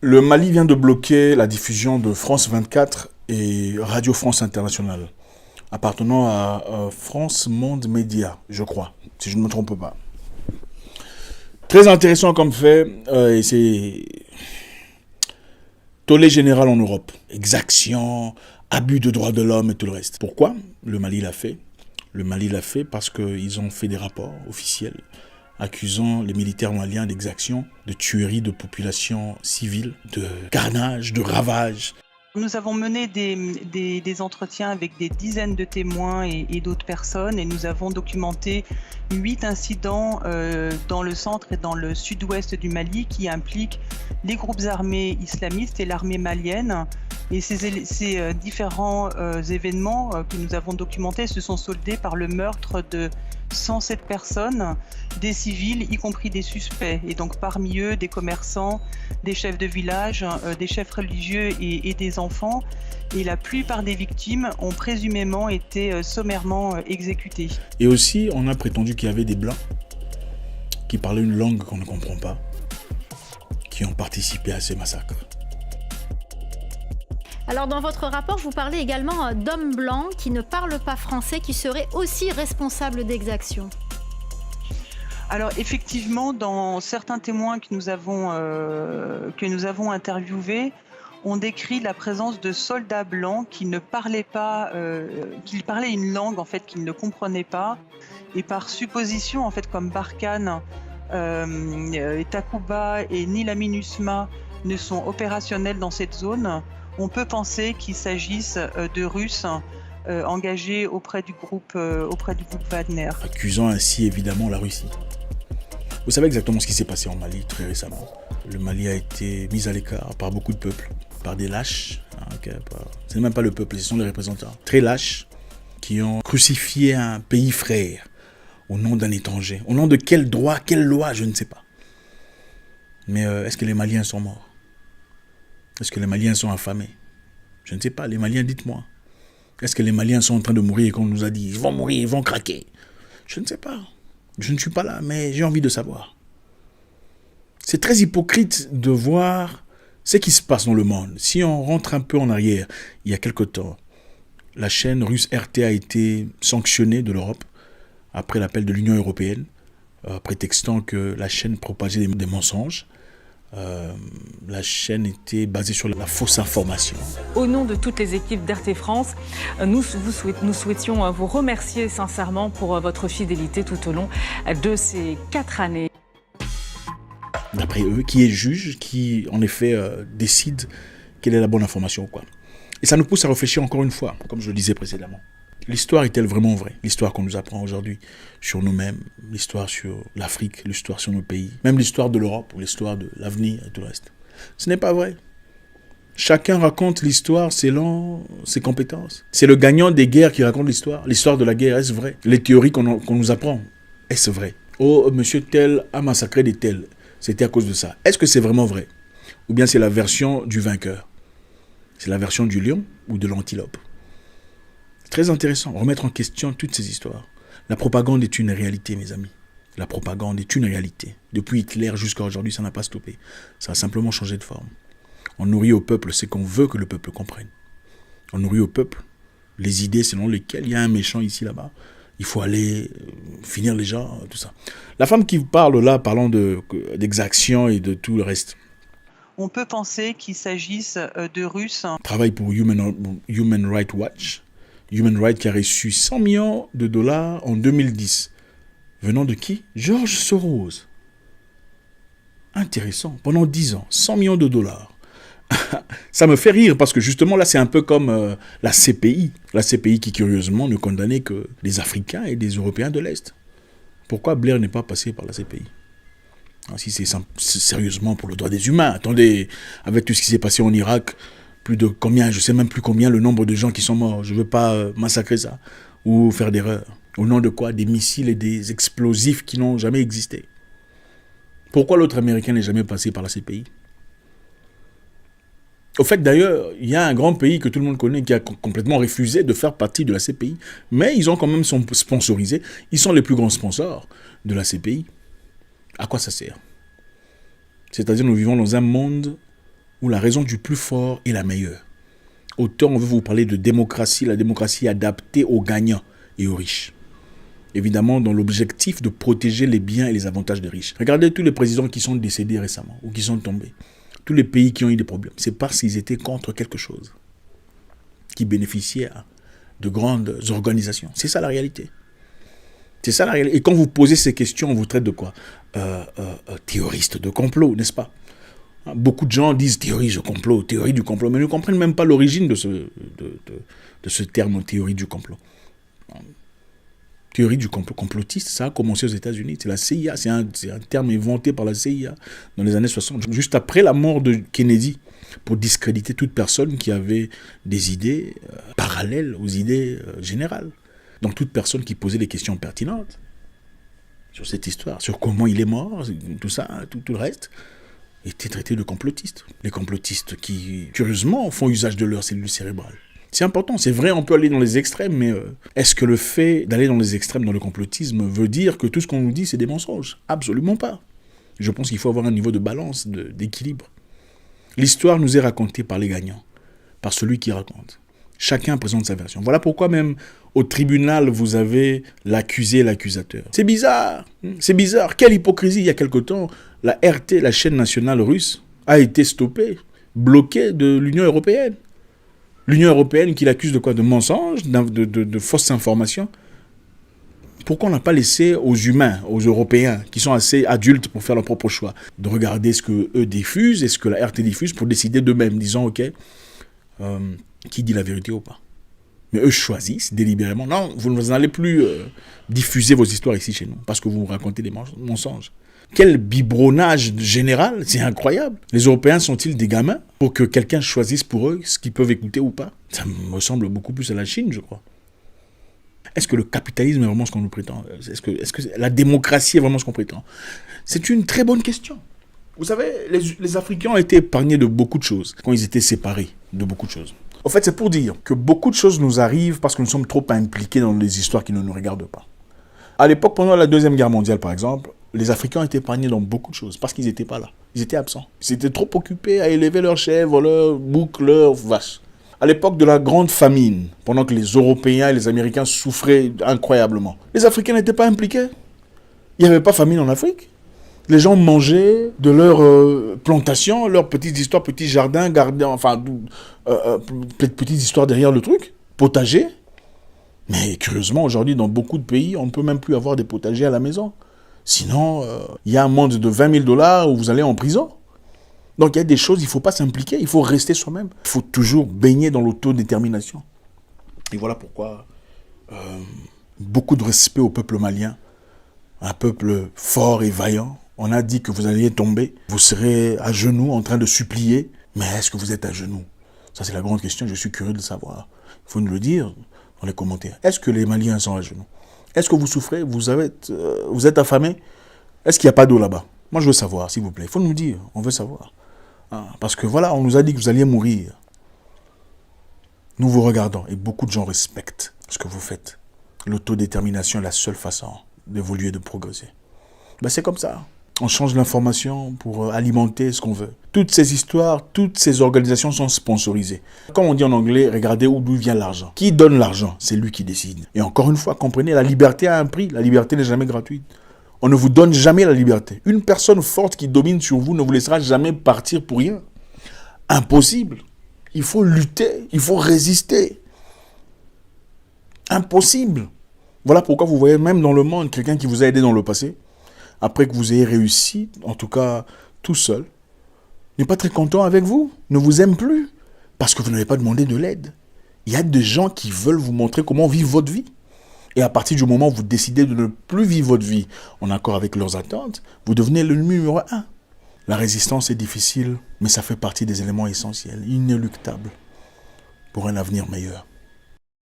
Le Mali vient de bloquer la diffusion de France 24 et Radio France Internationale, appartenant à France Monde Média, je crois, si je ne me trompe pas. Très intéressant comme fait, et c'est tollé général en Europe. Exactions, abus de droits de l'homme et tout le reste. Pourquoi le Mali l'a fait? Le Mali l'a fait parce qu'ils ont fait des rapports officiels accusant les militaires maliens d'exactions, de tueries de populations civiles, de carnage, de ravages. Nous avons mené des entretiens avec des dizaines de témoins et d'autres personnes et nous avons documenté 8 incidents dans le centre et dans le sud-ouest du Mali qui impliquent les groupes armés islamistes et l'armée malienne. Et ces différents événements que nous avons documentés se sont soldés par le meurtre de 107 personnes, des civils, y compris des suspects. Et donc parmi eux, des commerçants, des chefs de village, des chefs religieux et des enfants. Et la plupart des victimes ont présumément été sommairement exécutées. Et aussi, on a prétendu qu'il y avait des Blancs qui parlaient une langue qu'on ne comprend pas, qui ont participé à ces massacres. Alors dans votre rapport, vous parlez également d'hommes blancs qui ne parlent pas français, qui seraient aussi responsables d'exactions. Alors effectivement, dans certains témoins que nous avons interviewés, on décrit la présence de soldats blancs qui ne parlaient pas, qui parlaient une langue en fait qu'ils ne comprenaient pas, et par supposition en fait comme Barkhane, Takuba et Nila MINUSMA ne sont opérationnels dans cette zone, on peut penser qu'il s'agisse de Russes engagés auprès du groupe Wagner. Accusant ainsi évidemment la Russie. Vous savez exactement ce qui s'est passé en Mali très récemment. Le Mali a été mis à l'écart par beaucoup de peuples, par des lâches. C'est même pas le peuple, ce sont les représentants. Très lâches, qui ont crucifié un pays frère au nom d'un étranger. Au nom de quel droit, quelle loi, je ne sais pas. Mais est-ce que les Maliens sont morts? Est-ce que les Maliens sont affamés? Je ne sais pas, les Maliens, dites-moi. Est-ce que les Maliens sont en train de mourir comme on nous a dit? Ils vont mourir, ils vont craquer. Je ne sais pas. Je ne suis pas là, mais j'ai envie de savoir. C'est très hypocrite de voir ce qui se passe dans le monde. Si on rentre un peu en arrière, il y a quelque temps, la chaîne russe RT a été sanctionnée de l'Europe après l'appel de l'Union européenne, prétextant que la chaîne propageait des mensonges. La chaîne était basée sur la fausse information. Au nom de toutes les équipes d'RT France, nous souhaitions vous remercier sincèrement pour votre fidélité tout au long de ces 4 années. D'après eux, qui est juge, qui en effet décide quelle est la bonne information ou quoi. Et ça nous pousse à réfléchir encore une fois, comme je le disais précédemment. L'histoire est-elle vraiment vraie? L'histoire qu'on nous apprend aujourd'hui sur nous-mêmes, l'histoire sur l'Afrique, l'histoire sur nos pays, même l'histoire de l'Europe, ou l'histoire de l'avenir et tout le reste. Ce n'est pas vrai. Chacun raconte l'histoire selon ses compétences. C'est le gagnant des guerres qui raconte l'histoire. L'histoire de la guerre, est-ce vrai? Les théories qu'on nous apprend, est-ce vrai? Oh, monsieur tel a massacré des tels. C'était à cause de ça. Est-ce que c'est vraiment vrai? Ou bien c'est la version du vainqueur? C'est la version du lion ou de l'antilope? Très intéressant, remettre en question toutes ces histoires. La propagande est une réalité, mes amis. La propagande est une réalité. Depuis Hitler jusqu'à aujourd'hui, ça n'a pas stoppé. Ça a simplement changé de forme. On nourrit au peuple ce qu'on veut que le peuple comprenne. On nourrit au peuple les idées selon lesquelles il y a un méchant ici, là-bas. Il faut aller finir les gens, tout ça. La femme qui parle là, parlant d'exactions et de tout le reste. On peut penser qu'il s'agisse de Russes. Travaille pour Human Rights Watch. Human Rights qui a reçu 100 millions de dollars en 2010. Venant de qui? George Soros. Intéressant. Pendant 10 ans, 100 millions de dollars. Ça me fait rire parce que justement là, c'est un peu comme la CPI. La CPI qui curieusement ne condamnait que les Africains et des Européens de l'Est. Pourquoi Blair n'est pas passé par la CPI? Si c'est sérieusement pour le droit des humains. Attendez, avec tout ce qui s'est passé en Irak, plus de combien, je ne sais même plus combien le nombre de gens qui sont morts. Je ne veux pas massacrer ça ou faire d'erreur. Au nom de quoi? Des missiles et des explosifs qui n'ont jamais existé. Pourquoi l'autre Américain n'est jamais passé par la CPI? Au fait, d'ailleurs, il y a un grand pays que tout le monde connaît qui a complètement refusé de faire partie de la CPI. Mais ils ont quand même sponsorisé. Ils sont les plus grands sponsors de la CPI. À quoi ça sert? C'est-à-dire nous vivons dans un monde où la raison du plus fort est la meilleure. Autant on veut vous parler de démocratie, la démocratie adaptée aux gagnants et aux riches. Évidemment, dans l'objectif de protéger les biens et les avantages des riches. Regardez tous les présidents qui sont décédés récemment ou qui sont tombés. Tous les pays qui ont eu des problèmes. C'est parce qu'ils étaient contre quelque chose qui bénéficiait de grandes organisations. C'est ça la réalité. C'est ça la réalité. Et quand vous posez ces questions, on vous traite de quoi? Théoriste de complot, n'est-ce pas? Beaucoup de gens disent théorie du complot, mais ne comprennent même pas l'origine de ce terme théorie du complot. Théorie du complot complotiste, ça a commencé aux États-Unis. C'est la CIA, c'est un terme inventé par la CIA dans les années 60, juste après la mort de Kennedy, pour discréditer toute personne qui avait des idées parallèles aux idées générales. Donc toute personne qui posait des questions pertinentes sur cette histoire, sur comment il est mort, tout ça, tout le reste, était traité de complotistes. Les complotistes qui, curieusement, font usage de leurs cellules cérébrales. C'est important, c'est vrai, on peut aller dans les extrêmes, mais est-ce que le fait d'aller dans les extrêmes dans le complotisme veut dire que tout ce qu'on nous dit, c'est des mensonges? Absolument pas. Je pense qu'il faut avoir un niveau de balance, d'équilibre. L'histoire nous est racontée par les gagnants, par celui qui raconte. Chacun présente sa version. Voilà pourquoi même au tribunal, vous avez l'accusé et l'accusateur. C'est bizarre, c'est bizarre. Quelle hypocrisie. Il y a quelque temps, la RT, la chaîne nationale russe, a été stoppée, bloquée de l'Union européenne. L'Union européenne qui l'accuse de quoi? De mensonges, de fausses informations. Pourquoi on n'a pas laissé aux humains, aux Européens, qui sont assez adultes pour faire leur propre choix, de regarder ce qu'eux diffusent et ce que la RT diffuse pour décider d'eux-mêmes, disant, ok, qui dit la vérité ou pas? Mais eux choisissent délibérément. Non, vous n'allez plus diffuser vos histoires ici chez nous, parce que vous racontez des mensonges. Quel biberonnage général, c'est incroyable. Les Européens sont-ils des gamins pour que quelqu'un choisisse pour eux ce qu'ils peuvent écouter ou pas? Ça me ressemble beaucoup plus à la Chine, je crois. Est-ce que le capitalisme est vraiment ce qu'on nous prétend? Est-ce que la démocratie est vraiment ce qu'on prétend? C'est une très bonne question. Vous savez, les Africains ont été épargnés de beaucoup de choses quand ils étaient séparés de beaucoup de choses. En fait, c'est pour dire que beaucoup de choses nous arrivent parce que nous sommes trop impliqués dans des histoires qui ne nous regardent pas. À l'époque, pendant la Deuxième Guerre mondiale, par exemple, les Africains ont été épargnés dans beaucoup de choses parce qu'ils n'étaient pas là. Ils étaient absents. Ils étaient trop occupés à élever leurs chèvres, leurs boucs, leurs vaches. À l'époque de la grande famine, pendant que les Européens et les Américains souffraient incroyablement, les Africains n'étaient pas impliqués. Il n'y avait pas famine en Afrique. Les gens mangeaient de leurs plantations, leurs petites histoires, petits jardins, petites histoires derrière le truc, potagers. Mais curieusement, aujourd'hui, dans beaucoup de pays, on ne peut même plus avoir des potagers à la maison. Sinon, il y a un monde de $20 000 où vous allez en prison. Donc il y a des choses, il ne faut pas s'impliquer, il faut rester soi-même. Il faut toujours baigner dans l'autodétermination. Et voilà pourquoi beaucoup de respect au peuple malien, un peuple fort et vaillant. On a dit que vous alliez tomber, vous serez à genoux en train de supplier, mais est-ce que vous êtes à genoux? Ça c'est la grande question, je suis curieux de savoir. Il faut nous le dire dans les commentaires. Est-ce que les Maliens sont à genoux? Est-ce que vous souffrez? Vous êtes affamés? Est-ce qu'il n'y a pas d'eau là-bas? Moi je veux savoir, s'il vous plaît. Il faut nous dire, on veut savoir. Parce que voilà, on nous a dit que vous alliez mourir. Nous vous regardons et beaucoup de gens respectent ce que vous faites. L'autodétermination est la seule façon d'évoluer, de progresser. Ben, c'est comme ça. On change l'information pour alimenter ce qu'on veut. Toutes ces histoires, toutes ces organisations sont sponsorisées. Comme on dit en anglais, regardez d'où vient l'argent. Qui donne l'argent? C'est lui qui décide. Et encore une fois, comprenez, la liberté a un prix. La liberté n'est jamais gratuite. On ne vous donne jamais la liberté. Une personne forte qui domine sur vous ne vous laissera jamais partir pour rien. Impossible. Il faut lutter, il faut résister. Impossible. Voilà pourquoi vous voyez même dans le monde quelqu'un qui vous a aidé dans le passé, après que vous ayez réussi, en tout cas tout seul, n'est pas très content avec vous, ne vous aime plus, parce que vous n'avez pas demandé de l'aide. Il y a des gens qui veulent vous montrer comment vivre votre vie. Et à partir du moment où vous décidez de ne plus vivre votre vie en accord avec leurs attentes, vous devenez le numéro 1. La résistance est difficile, mais ça fait partie des éléments essentiels, inéluctables, pour un avenir meilleur.